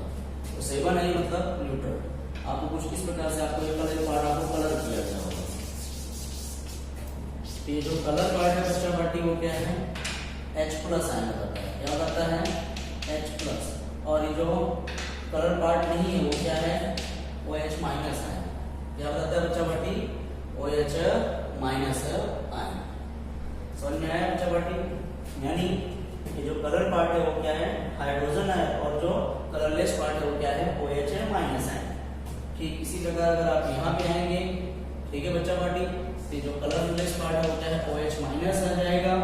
तो 7 है मतलब न्यूट्रल। आपको कुछ इस प्रकार से आपको कलर पार्ट आपको कलर किया गया होगा, तो ये जो कलर पार्ट है बच्चा पार्टी वो क्या है, H+ आयन बताता है, क्या बताता है H+, और ये जो कलर पार्ट नहीं है वो क्या है, OH- आयन, क्या बताता है बच्चा पार्टी, OH- आयन। समझ में आया बच्चा पार्टी, यानी ये जो कलर पार्ट है वो क्या है, हाइड्रोजन है, और जो कलरलेस पार्ट है वो क्या है, OH- आयन। ठीक इसी प्रकार अगर आप यहाँ पे आएंगे, ठीक है बच्चा पार्टी, ये जो कलरलेस पार्ट है वो क्या है, OH- आ जाएगा,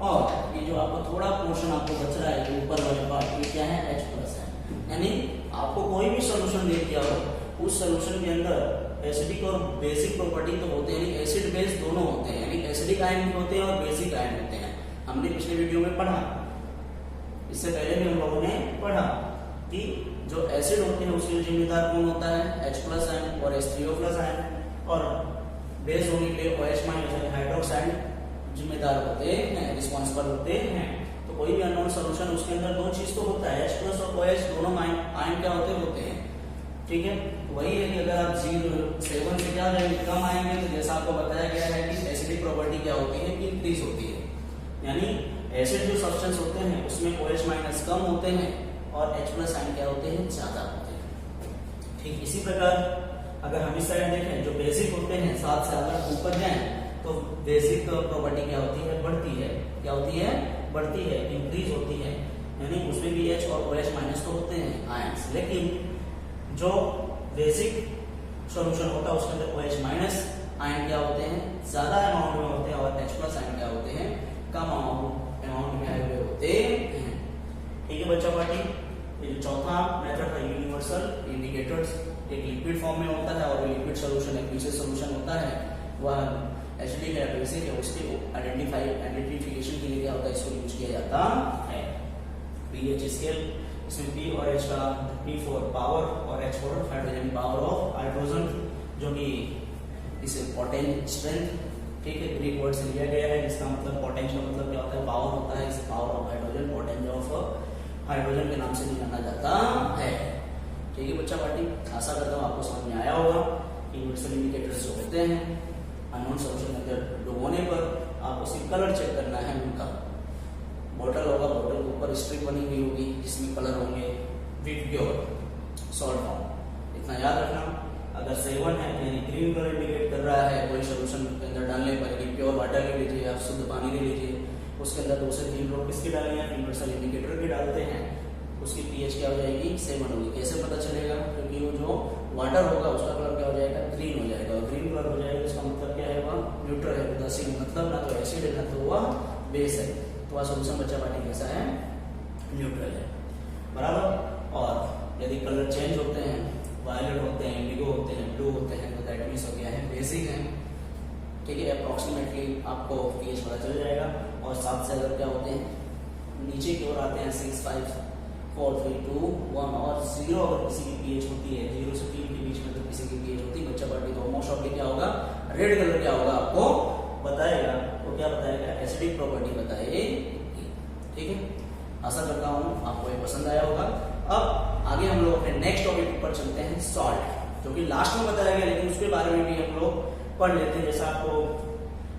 और ये जो आपको थोड़ा पोर्शन आपको बच रहा है ऊपर वाले पार्ट ये क्या है, H+ है। यानी आपको कोई भी सोल्यूशन दे दिया हो, उस सोल्यूशन के अंदर एसिडिक और बेसिक प्रॉपर्टी तो होते हैं, एसिड बेस दोनों होते हैं, यानी एसिडिक आयन भी होते हैं और बेसिक आयन होते हैं। हमने पिछले वीडियो में पढ़ा, इससे पहले भी हम लोगों ने पढ़ा कि जो एसिड होते हैं उसके लिए जिम्मेदार कौन होता है, H+ आयन और H3O+ आयन, और बेस होने के लिए OH- हाइड्रोक्साइड जिम्मेदार होते हैं, रिस्पॉन्सिबल होते हैं। तो कोई भी अननोन सॉल्यूशन उसके अंदर दो चीज तो होता है, H+ और OH दोनों आयन क्या होते हैं, ठीक है। वही है कि अगर आप 7 से क्या कम आएंगे तो जैसा आपको बताया गया है कि एसिडिक प्रॉपर्टी क्या होती है, इंक्रीज होती है, यानी एसिड जो सब्सटेंस होते हैं उसमें OH- कम होते हैं और H+ आयन क्या होते हैं, ज्यादा होते हैं। ठीक इसी प्रकार अगर हम इस साइड देखें, जो बेसिक होते हैं 7 से अगर ऊपर जाएं तो बेसिक प्रॉपर्टी क्या होती है, बढ़ती है, क्या होती है, बढ़ती है, इंक्रीज होती है, यानी उसमें भी H और OH- तो होते हैं आयंस, लेकिन जो बेसिक सॉल्यूशन होता है उसके अंदर OH- आयन क्या होते हैं, ज्यादा अमाउंट में होते हैं, और H+ आयन क्या होते हैं, कम अमाउंट में आए हुए होते हैं। ठीक है बच्चा पार्टी, ये चौथा मेथड है यूनिवर्सल इंडिकेटर्स, एक लिक्विड फॉर्म में होता है और लिक्विड सॉल्यूशन एक विशेष सॉल्यूशन होता है, वह एसिडिक है बेसिक है, उसके आइडेंटिफिकेशन के लिए क्या होता है, इसको यूज किया जाता है। पीएच स्केल, इसमें P और H का P फॉर पावर और H for hydrogen, power of hydrogen, जो कि इसे पोटेंशियल स्ट्रेंथ, ठीक है, ग्रीक वर्ड से लिया गया है, जिसका मतलब पोटेंशियल मतलब क्या होता है, पावर होता है, इसे power of hydrogen, potential of hydrogen के नाम से भी जाना जाता है। ठीक है बच्चा पार्टी, आशा करता हूँ आपको समझ में आया होगा कि यूनिवर्सल इंडिकेटर्स जो होते हैं अननोन सॉल्यूशन के अंदर डुबोने पर आपको सिर्फ कलर चेक करना है उनका। बोतल होगा, बोतल के ऊपर स्ट्रिप बनी हुई होगी जिसमें कलर होंगे विद प्योर सॉल्ट फॉर्म, इतना याद रखना। अगर 7 है यानी ग्रीन कलर इंडिकेट कर रहा है कोई सॉल्यूशन के अंदर डालने पर, यानी प्योर वाटर ले लीजिए, आप शुद्ध पानी ले लीजिए, उसके अंदर 2 से 3 ड्रॉप किसके डालेंगे, यूनिवर्सल इंडिकेटर के डालते हैं, उसकी पीएच क्या हो जाएगी, 7 होगी। कैसे पता चलेगा, क्योंकि वो जो वाटर होगा उसका कलर क्या हो जाएगा, ग्रीन हो जाएगा, और ग्रीन कलर हो जाएगा इसका मतलब क्या है, वह न्यूट्रल है, उदासीन, मतलब ना तो एसिड है ना तो वह बेस है, तो वह सॉल्यूशन बच्चा पार्टी कैसा है, न्यूट्रल है, बराबर। और यदि कलर चेंज होते हैं, वायलेट होते हैं, इंडिगो होते हैं, ब्लू होते हैं, तो दैट मींस हो गया है बेसिक है। ठीक है, अप्रोक्सीमेटली आपको पीएच पता चल जाएगा। और 7 से अगर क्या होते हैं, नीचे की ओर आते हैं 6, 5, 4, 3, 2, 1 और 0 अगर किसी की पीएच होती है 0 से 3 के बीच में, तो किसी की पीएच होती है बच्चा पार्टी, तो मोस्ट ऑफ क्या होगा, रेड कलर क्या होगा आपको बताएगा, तो क्या बताएगा, एसिडिक प्रॉपर्टी बताएगी। ठीक है, आशा करता हूँ आपको ये पसंद आया होगा। अब आगे हम लोग अपने नेक्स्ट टॉपिक पर चलते हैं, सॉल्ट, जो कि लास्ट में बताया गया, लेकिन उसके बारे में भी हम लोग पढ़ लेते हैं। जैसा आपको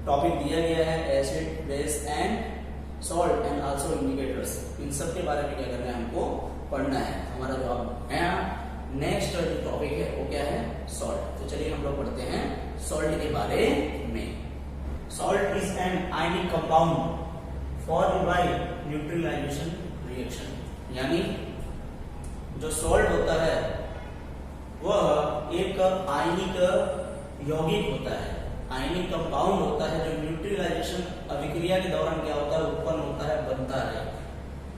टॉपिक दिया गया है, acid, base and salt and also indicators, इन सब के बारे में क्या करना है, हमको पढ़ना है। हमारा जो नया नेक्स्ट जो टॉपिक है वो क्या है, सॉल्ट। तो चलिए हम लोग पढ़ते हैं सॉल्ट के बारे में। Salt is an ionic compound formed by neutralisation reaction, यानी जो सॉल्ट होता है वह एक आयनिक यौगिक होता है, आयनिक कंपाउंड होता है जो न्यूट्रलाइजेशन अभिक्रिया के दौरान क्या होता है, उत्पन्न होता है, बनता है।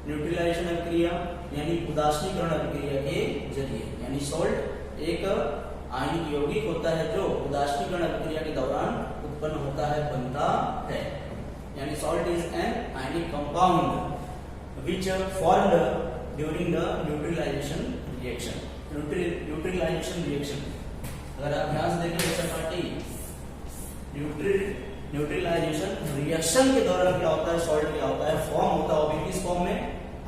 न्यूट्रलाइजेशन अभिक्रिया यानी उदासीनीकरण अभिक्रिया के जरिए, यानी सॉल्ट एक आयनिक यौगिक होता है जो उदासीनीकरण अभिक्रिया के दौरान उत्पन्न होता है, बनता है। यानी salt is an ionic compound which formed during the neutralisation reaction. Neutralisation reaction अगर आप ध्यान से देखें बच्चा पार्टी, न्यूट्रलाइजेशन रिएक्शन के दौरान क्या होता है, सॉल्ट क्या होता है, फॉर्म होता है, वो किस फॉर्म में,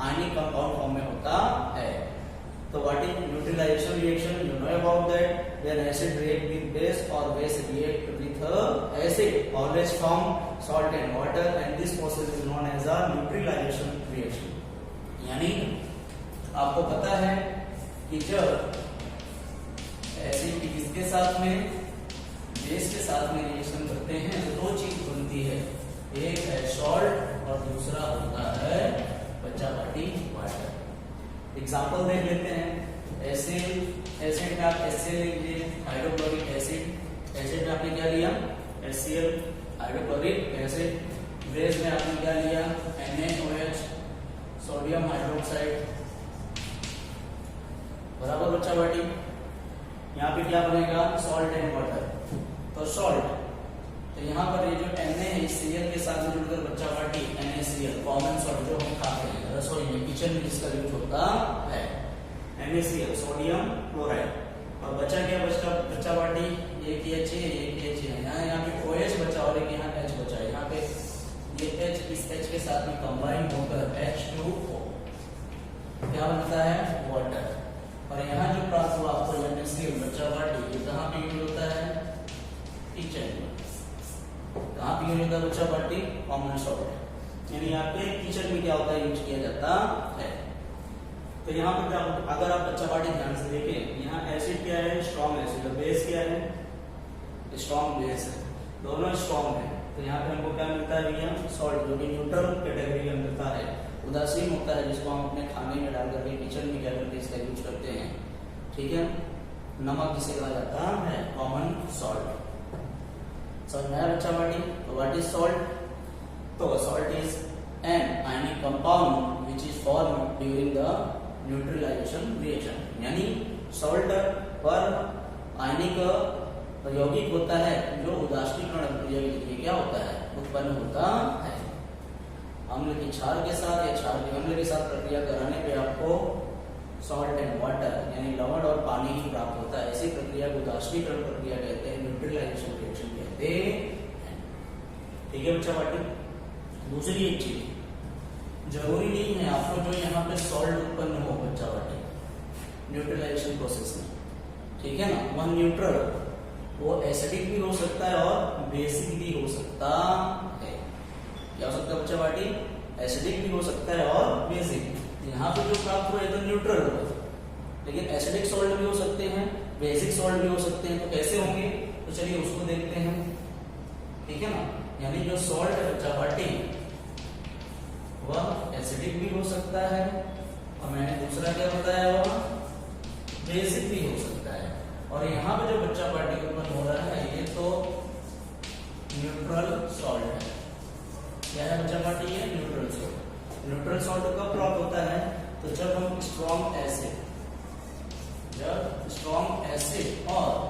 आयनिक कंपाउंड फॉर्म में होता है। तो what is neutralisation reaction, you know about that, when acid react with base और base react with acid always form salt and water and this process is known as a neutralisation reaction. यानी आपको पता है कि जब acid किसके साथ में, बेस के साथ में रिएक्शन करते हैं तो दो चीज बनती है, एक है सॉल्ट और दूसरा होता है बच्चा पार्टी वाटर। एग्जांपल देख लेते हैं। एसिड में आप HCl लीजिए, हाइड्रोक्लोरिक एसिड, एसिड में आपने क्या लिया, HCl हाइड्रोक्लोरिक एसिड। बेस में आपने क्या लिया, NaOH सोडियम हाइड्रोक्साइड, बराबर बच्चा पार्टी। यहाँ पे क्या बनेगा, सॉल्ट एंड वाटर। तो सॉल्ट, तो यहाँ पर ये जो NaCl के साथ जुड़कर बच्चा पार्टी NaCl कॉमन सॉल्ट जो हम खाते हैं रसोई में, किचन में जिसका यूज होता है, NaCl सोडियम क्लोराइड। और बचा क्या, बच्चा पार्टी एक H है, यहाँ पे OH बचा और एक यहाँ H बचा है। यहाँ पे ये H इस H के साथ में कंबाइन होकर H2O क्या बनता है, वाटर। और यहाँ जो प्राप्त हुआ आपको NaCl बच्चा पार्टी, ये कहाँ पे यूज होता है, किचन में। कहाँ पे यूज होता है बच्चा पार्टी, कॉमन सॉल्ट, यानी यहाँ पे किचन में क्या होता है, यूज किया जाता है। तो यहाँ पर अगर आप बच्चा पार्टी ध्यान से देखें, यहाँ एसिड क्या है, स्ट्रॉन्ग एसिड, और बेस क्या है, स्ट्रॉन्ग बेस है, दोनों स्ट्रॉन्ग है। तो यहाँ पे हमको क्या मिलता है भैया, सॉल्ट, जो कि न्यूट्रल कैटेगरी में मिलता है, उदासीन होता है, जिसको हम अपने खाने में डाल करके किचन में क्या करके इसका यूज करते हैं, ठीक है। नमक जिसे कहा जाता है कॉमन सॉल्ट। समझ में आया बच्चा पार्टी। तो व्हाट इज सॉल्ट, तो salt is an ionic compound which is formed during the neutralisation reaction, यानी सॉल्ट पर आयनिक यौगिक होता है जो उदासीनीकरण अभिक्रिया के लिए क्या होता है, उत्पन्न होता है। अम्ल की क्षार के साथ या क्षार के अम्ल के साथ प्रक्रिया कराने पे आपको सॉल्ट एंड वाटर यानी लवण और पानी ही प्राप्त होता है। ऐसी प्रक्रिया को उदासीनीकरण प्रक्रिया कहते हैं, न्यूट्रलाइजेशन रिएक्शन कहते हैं। ठीक है बच्चा पार्टी। दूसरी एक चीज, जरूरी नहीं है आपको जो यहाँ पे सॉल्ट उत्पन्न हो बच्चा पार्टी न्यूट्रलाइजेशन प्रोसेस में, ठीक है ना, वह न्यूट्रल, वो एसिडिक भी हो सकता है और बेसिक भी हो सकता है। क्या हो सकता है बच्चा पार्टी, एसिडिक भी हो सकता है और बेसिक। यहाँ पे जो प्राप्त हुआ है तो न्यूट्रल हुआ, लेकिन एसिडिक सॉल्ट भी हो सकते हैं, बेसिक सॉल्ट भी हो सकते हैं। तो कैसे होंगे, तो चलिए उसको देखते हैं, ठीक है ना। यानी जो सॉल्ट है बच्चा पार्टी वह एसिडिक भी हो सकता है, और मैंने दूसरा क्या बताया वह बेसिक भी हो सकता है। और यहाँ पे जो बच्चा पार्टी उत्पन्न हो रहा है ये तो न्यूट्रल सॉल्ट है। क्या है बच्चा पार्टी, ये न्यूट्रल सॉल्ट। न्यूट्रल सॉल्ट कब प्राप्त होता है, तो जब हम स्ट्रॉन्ग एसिड और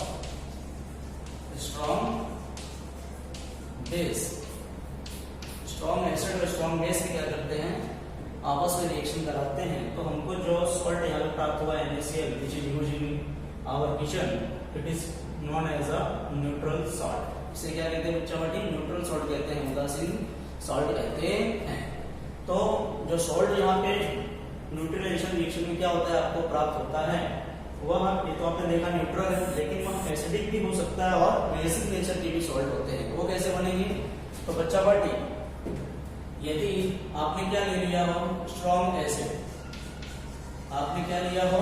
स्ट्रॉन्ग बेस, स्ट्रॉन्ग एसिड और स्ट्रॉन्ग बेस क्या करते हैं, आपस में रिएक्शन कराते हैं। तो हमको जो सॉल्ट यहाँ पे प्राप्त हुआ है NaCl, which is used in our kitchen, it is known as a neutral salt। इसे क्या कहते हैं बच्चा पार्टी, न्यूट्रल सॉल्ट कहते हैं, उदासीन सॉल्ट कहते हैं। तो जो सॉल्ट यहाँ पे न्यूट्रलाइजेशन रिएक्शन में क्या होता है आपको प्राप्त होता है, वह ये तो आपने देखा न्यूट्रल है, लेकिन वह एसिडिक भी हो सकता है और बेसिक नेचर के भी सॉल्ट होते हैं। वो कैसे बनेंगे, तो बच्चा पार्टी यदि आपने क्या ले लिया हो, स्ट्रॉन्ग एसिड, आपने क्या लिया हो,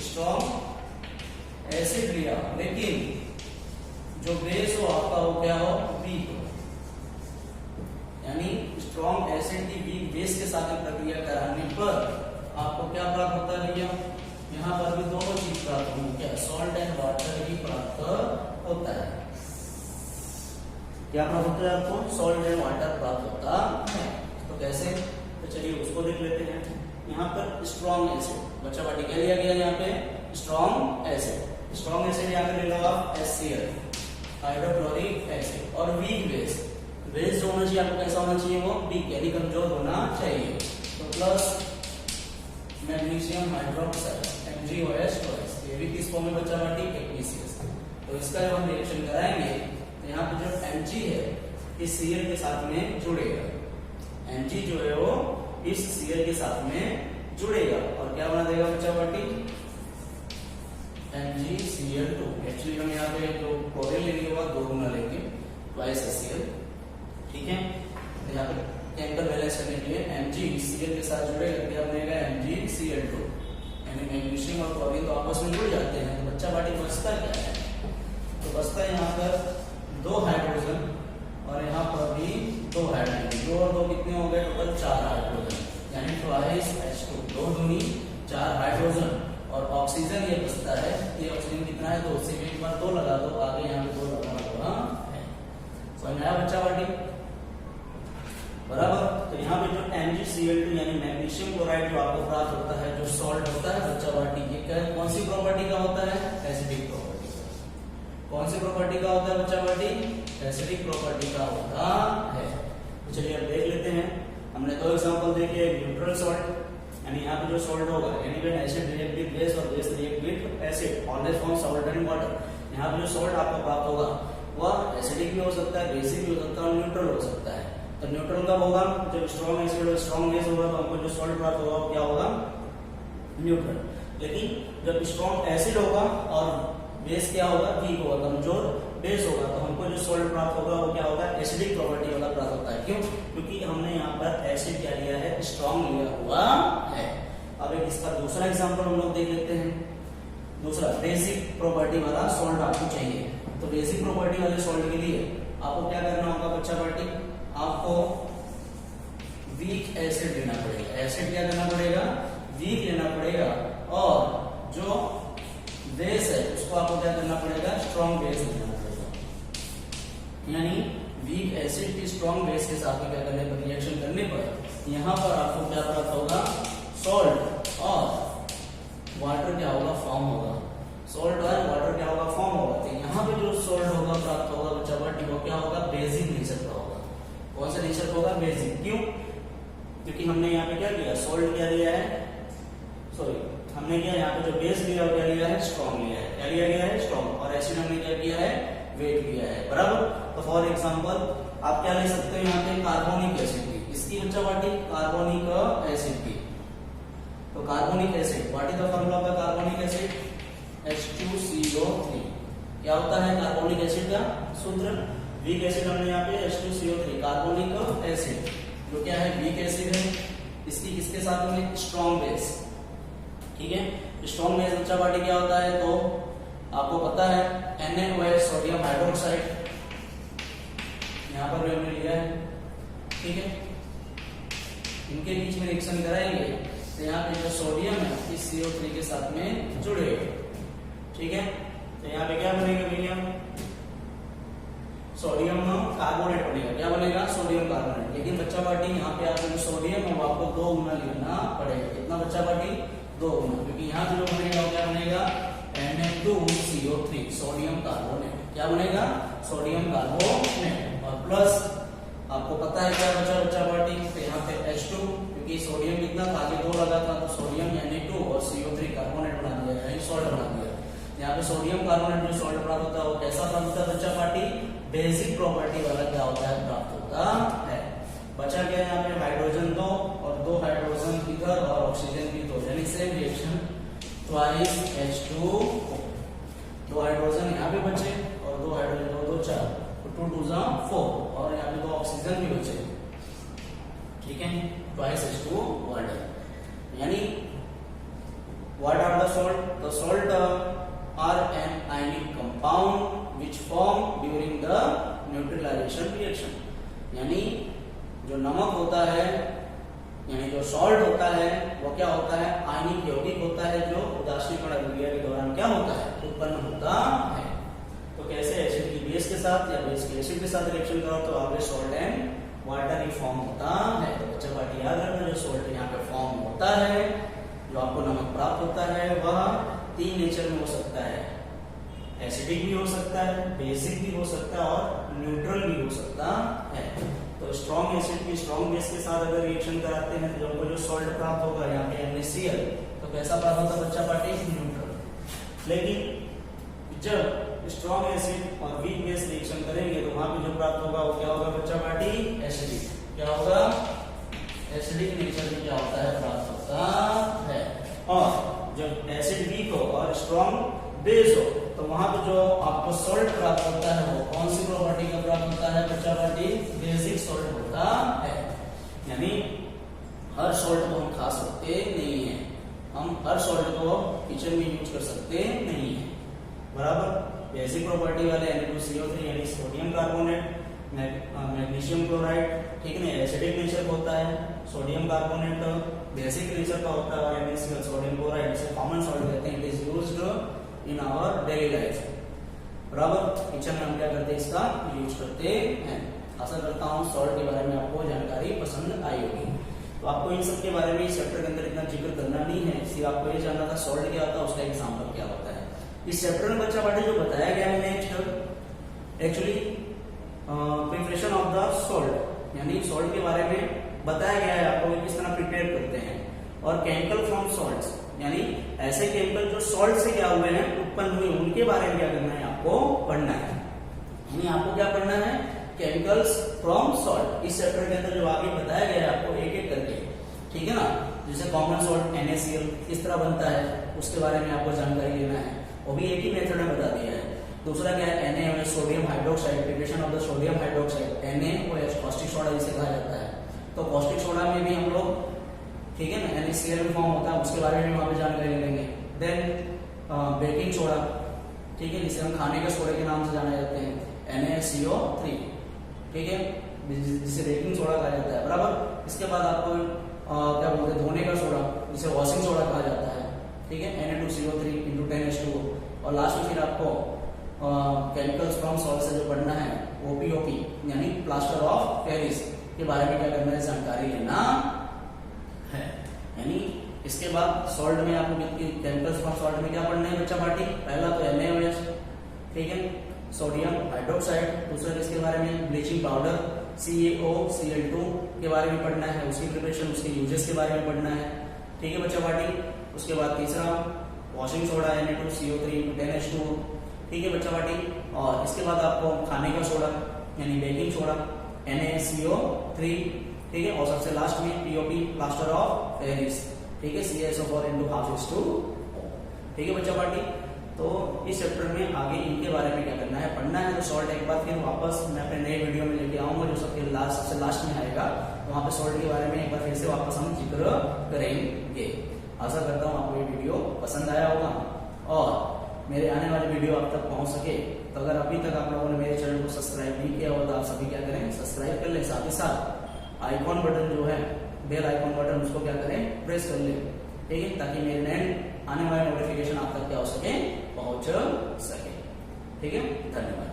स्ट्रॉन्ग एसिड लिया, लेकिन जो बेस हो आपका हो क्या हो, वीक हो, यानी स्ट्रॉन्ग एसिड की वीक बेस के साथ प्रक्रिया कराने पर आपको क्या प्राप्त होता है भैया, यहाँ पर भी दोनों चीज प्राप्त होंगे, क्या सॉल्ट एंड वाटर भी प्राप्त होता है। क्या प्राप्त होता है आपको, सॉल्ट एंड वाटर प्राप्त होता है। तो कैसे, तो चलिए उसको देख लेते हैं। यहाँ पर स्ट्रॉन्ग एसिड, बच्चा पार्टी क्या लिया गया यहाँ पे, स्ट्रॉन्ग एसिड। स्ट्रॉन्ग एसिड यहाँ पे ले लो आप HCl, हाइड्रोक्लोरिक एसिड, और वीक बेस, बेस जो होना चाहिए आपको कैसा होना चाहिए, वो वीक यानी कमजोर होना चाहिए। तो प्लस मैग्नीशियम हाइड्रोक्साइड MgOH, ये भी किस फॉर्म में बच्चा पार्टी, AgCl। तो इसका जब हम रिएक्शन कराएंगे तो यहाँ पे जो Mg है इस Cl के साथ में जुड़ेगा, Mg जो है वो इस Cl के साथ में जुड़ेगा और क्या बना देगा बच्चा पार्टी, MgCl2। एक्चुअली हम यहाँ पे जो क्लोरीन लेंगे होगा 2 गुना लेंगे, ट्वाइस HCl, ठीक है। तो यहाँ पे केमिकल बैलेंस करने के लिए MgCl के साथ जुड़ेगा, क्या बनेगा, MgCl2, यानी मैग्नीशियम और क्लोरीन तो आपस में जुड़ जाते हैं। तो बच्चा पार्टी बचता क्या है, तो बचता है यहाँ पर 2 हाइड्रोजन और यहाँ पर भी 2 हाइड्रोजन, 2 और 2 कितने हो गए, टोटल 4 हाइड्रोजन, यानी ट्वाइस H2, 2 दूनी 4 हाइड्रोजन, और ऑक्सीजन ये बचता है, ये ऑक्सीजन कितना है, 2 से एक बार 2 लगा दो, आगे यहाँ पे 2 लगाना है। समझ में आया बच्चा पार्टी, बराबर। तो यहाँ पे जो MgCl2 यानी मैग्नीशियम क्लोराइड जो आपको प्राप्त होता है, जो सॉल्ट होता है बच्चा पार्टी, ये कौन सी प्रॉपर्टी का होता है, एसिडिक प्रॉपर्टी का। कौन सी प्रॉपर्टी का होता है बच्चा पार्टी, एसिडिक प्रॉपर्टी का होता है। तो चलिए अब देख लेते हैं, हमने 2 एग्जांपल देखे, न्यूट्रल सॉल्ट यानी यहाँ पे जो सॉल्ट होगा, यानी when acid react with base और base react with acid always form salt and water. यहाँ पे जो सॉल्ट आपको प्राप्त होगा वह एसिडिक भी हो सकता है, बेसिक भी हो सकता है और न्यूट्रल हो सकता है। तो न्यूट्रल कब होगा, जब स्ट्रॉन्ग एसिड और स्ट्रॉन्ग बेस होगा, तो हमको जो सॉल्ट प्राप्त होगा वो क्या होगा, न्यूट्रल। लेकिन जब स्ट्रॉन्ग एसिड होगा और बेस क्या होगा, वीक होगा, कमजोर बेस होगा, तो हमको जो सॉल्ट प्राप्त होगा वो क्या होगा, एसिडिक प्रॉपर्टी वाला प्राप्त होता है। क्यों, क्योंकि हमने यहाँ पर एसिड क्या लिया है, स्ट्रॉन्ग लिया हुआ है। अब एक इसका दूसरा एग्जांपल हम लोग देख लेते हैं। दूसरा बेसिक प्रॉपर्टी वाला सॉल्ट आपको चाहिए, तो बेसिक प्रॉपर्टी वाले सॉल्ट के लिए आपको क्या करना होगा बच्चा पार्टी, आपको वीक एसिड लेना पड़ेगा। एसिड क्या करना पड़ेगा, वीक लेना पड़ेगा, और जो बेस है उसको आपको क्या करना पड़ेगा, स्ट्रॉन्ग बेस लेना पड़ेगा। यानी वीक एसिड की स्ट्रॉन्ग बेस के साथ में क्या करने पर, रिएक्शन करने पर यहाँ पर आपको क्या प्राप्त होगा, सॉल्ट और वाटर क्या होगा, फॉर्म होगा। सॉल्ट और वाटर क्या होगा, फॉर्म होगा। तो यहाँ पे जो सॉल्ट होगा प्राप्त होगा बच्चा पार्टी, वो क्या होगा, बेसिक नेचर का होगा। कौन सा नेचर होगा, बेसिक। क्यों, क्योंकि हमने यहाँ पे क्या किया, सॉल्ट क्या लिया है, सॉरी हमने क्या यहाँ पे जो बेस लिया क्या लिया है, स्ट्रॉन्ग लिया है। क्या लिया गया है, स्ट्रॉन्ग, और एसिड हमने क्या किया है, वेट लिया है, बराबर। तो फॉर एग्जांपल आप क्या ले सकते हो यहाँ पे, कार्बोनिक एसिड की, इसकी बच्चा पार्टी कार्बोनिक एसिड की। तो carbonic acid, what is the formula of the carbonic acid, H2CO3। क्या होता है कार्बोनिक एसिड का सूत्र, वीक एसिड हमने यहाँ पे H2CO3, कार्बोनिक एसिड जो क्या है, वीक एसिड है, इसकी किसके साथ में, स्ट्रॉन्ग बेस, ठीक है। स्ट्रॉन्ग बेस बच्चा पार्टी क्या होता है, तो आपको पता है NaOH, सोडियम हाइड्रोक्साइड, यहाँ पर भी हमने लिया है, ठीक है। इनके बीच में रिएक्शन कराएंगे तो यहाँ पे जो सोडियम है इस CO3 के साथ में जुड़ेगा, ठीक है। तो यहाँ पे क्या बनेगा भैया, सोडियम कार्बोनेट बनेगा। क्या बनेगा, सोडियम कार्बोनेट। लेकिन बच्चा पार्टी यहाँ पे आपको जो सोडियम है वो आपको 2 गुना लेना पड़ेगा। कितना बच्चा पार्टी, 2 गुना, क्योंकि यहाँ पे जो बनेगा क्या बनेगा, Na2CO3, सोडियम कार्बोनेट। क्या बनेगा, सोडियम कार्बोनेट, और प्लस आपको पता है क्या बचा बच्चा पार्टी, तो यहाँ पे H2, क्योंकि सोडियम कितना था, आगे 2 लगा था, तो सोडियम Na2 और CO3 कार्बोनेट बना दिया, यानी सॉल्ट बना दिया। यहाँ पे सोडियम कार्बोनेट जो सॉल्ट प्राप्त होता है वो कैसा प्राप्त होता है बच्चा पार्टी, बेसिक प्रॉपर्टी वाला क्या होता है, प्राप्त होता है। बचा क्या यहाँ पे, हाइड्रोजन 2 और 2 हाइड्रोजन इधर और ऑक्सीजन भी 2, यानी same reaction, twice H2, 2 hydrogen यहाँ पे बचे और 2 हाइड्रोजन 2 4, तो 2 2 4, और यहाँ पे 2 ऑक्सीजन भी बचे, है, ट्वाइस H2O यानी what are the salt? The salt are an ionic compound which form during the neutralization reaction. यानी जो नमक होता है, यानी जो सॉल्ट होता है वो क्या होता है, आयनिक यौगिक होता है जो उदासीकरण अभिक्रिया के दौरान क्या होता है, उत्पन्न होता है। तो कैसे एसिड की बेस के साथ या बेस के एसिड के साथ रिएक्शन करो तो आगे salt and water he form होता है। तो बच्चा पार्टी याद रखना, जो सॉल्ट यहाँ पे फॉर्म होता है, जो आपको नमक प्राप्त होता है, वह 3 नेचर में हो सकता है, एसिडिक भी हो सकता है, बेसिक भी हो सकता है और न्यूट्रल भी हो सकता है। तो स्ट्रॉन्ग एसिड की स्ट्रॉन्ग बेस के साथ अगर रिएक्शन कराते हैं तो हमको जो सॉल्ट प्राप्त होगा यहाँ पे NaCl, तो कैसा प्राप्त होता है बच्चा पार्टी, न्यूट्रल। लेकिन जब स्ट्रॉन्ग एसिड और वीक बेस रिएक्शन करेंगे तो वहां पे जो प्राप्त होगा वो क्या होगा बच्चा पार्टी, एसिडिक। क्या होगा, एसिडिक नेचर में क्या होता है, प्राप्त होता है। और जब एसिड वीक हो और स्ट्रॉन्ग बेस हो तो वहां पे जो आपको सॉल्ट प्राप्त होता है वो कौन सी प्रॉपर्टी का प्राप्त होता है बच्चा पार्टी, बेसिक सॉल्ट होता है। यानी हर सॉल्ट को हम खा सकते नहीं है, हम हर सॉल्ट को किचन में यूज कर सकते नहीं है, बराबर। बेसिक प्रॉपर्टी वाले Na2CO3 यानी सोडियम कार्बोनेट, मैग्नीशियम क्लोराइड, ठीक है, एसिडिक नेचर होता है, सोडियम कार्बोनेट बेसिक नेचर का होता है, और NaCl सोडियम क्लोराइड इसे कॉमन सॉल्ट कहते हैं। It is used in our daily life, बराबर। किचन में हम क्या करते हैं, इसका यूज करते हैं। आशा करता हूँ सॉल्ट के बारे में आपको जानकारी पसंद आई होगी। तो आपको इन सब के बारे में इस चैप्टर के अंदर इतना जिक्र करना नहीं है, सिर्फ आपको ये जानना था सॉल्ट क्या होता है, उसका एग्जाम्पल क्या होता है। इस चैप्टर में बच्चा पार्टी जो बताया गया है next actually preparation of the salt, यानी सॉल्ट के बारे में बताया गया है आपको किस तरह प्रिपेयर करते हैं, और केमिकल फ्रॉम सॉल्ट्स यानी ऐसे केमिकल जो सॉल्ट से क्या हुए हैं, उत्पन्न हुए, उनके बारे में क्या करना है, आपको पढ़ना है। यानी आपको क्या पढ़ना है, केमिकल्स फ्रॉम सॉल्ट। इस चैप्टर के अंदर जो आगे बताया गया है आपको एक एक करके, ठीक है ना। जैसे कॉमन सॉल्ट NaCl किस तरह बनता है उसके बारे में आपको जानकारी लेना है, वो भी एक ही मेथड में बता दिया है। दूसरा क्या है, Na sodium hydroxide, preparation of the sodium hydroxide, NaOH caustic soda जिसे कहा जाता है। तो कॉस्टिक सोडा में भी हम लोग, ठीक है ना, NaCl फॉर्म होता है, उसके बारे में वहां पे जानकारी लेंगे। देन बेकिंग सोडा, ठीक है, जिसे हम खाने के सोडे के नाम से जाने जाते हैं, NaCO3, ठीक है, जिसे बेकिंग सोडा कहा जाता है, बराबर। इसके बाद आपको क्या बोलते हैं, धोने का सोडा जिसे वॉशिंग सोडा कहा जाता है, ठीक है, Na2CO3 × 10H2O। और लास्ट में फिर आपको केमिकल्स फ्रॉम सॉल्ट से जो पढ़ना है OPOP यानी प्लास्टर ऑफ पेरिस के बारे में क्या करना है, जानकारी लेना है। यानी इसके बाद सॉल्ट में आपको केमिकल्स फ्रॉम सॉल्ट में क्या पढ़ना है बच्चा पार्टी, पहला तो NaOH, ठीक है, सोडियम हाइड्रोक्साइड। दूसरा इसके बारे में ब्लीचिंग पाउडर CaOCl2 के बारे में पढ़ना है, उसकी प्रिपरेशन, उसके यूजेस के बारे में पढ़ना है, ठीक है बच्चा पार्टी। उसके बाद तीसरा वॉशिंग सोडा Na2CO3 × 10H2O, ठीक है बच्चा पार्टी। और इसके बाद आपको खाने का सोडा यानी बेकिंग सोडा NaCO3, ठीक है। और सबसे लास्ट में POP प्लास्टर ऑफ पेरिस, ठीक है, CaSO4 × 1/2H2O, ठीक है बच्चा पार्टी। तो इस चैप्टर में आगे इनके बारे में क्या करना है, पढ़ना है। तो सॉल्ट एक बार फिर वापस मैं अपने नए वीडियो में लेके आऊंगा जो सबसे लास्ट में आएगा, वहां पे सॉल्ट के बारे में एक बार फिर से वापस हम जिक्र करेंगे। आशा करता हूँ आपको ये वीडियो पसंद आया होगा, और मेरे आने वाले वीडियो आप तक पहुंच सके तो अगर अभी तक आप लोगों ने मेरे चैनल को सब्सक्राइब नहीं किया हो तो आप सभी क्या करें, सब्सक्राइब कर लें। साथ ही साथ आइकॉन बटन जो है, बेल आइकॉन बटन, उसको क्या करें, प्रेस कर लें, ठीक है, ताकि मेरे नए आने वाले नोटिफिकेशन आप तक क्या हो सके, पहुंच सके, ठीक है। धन्यवाद।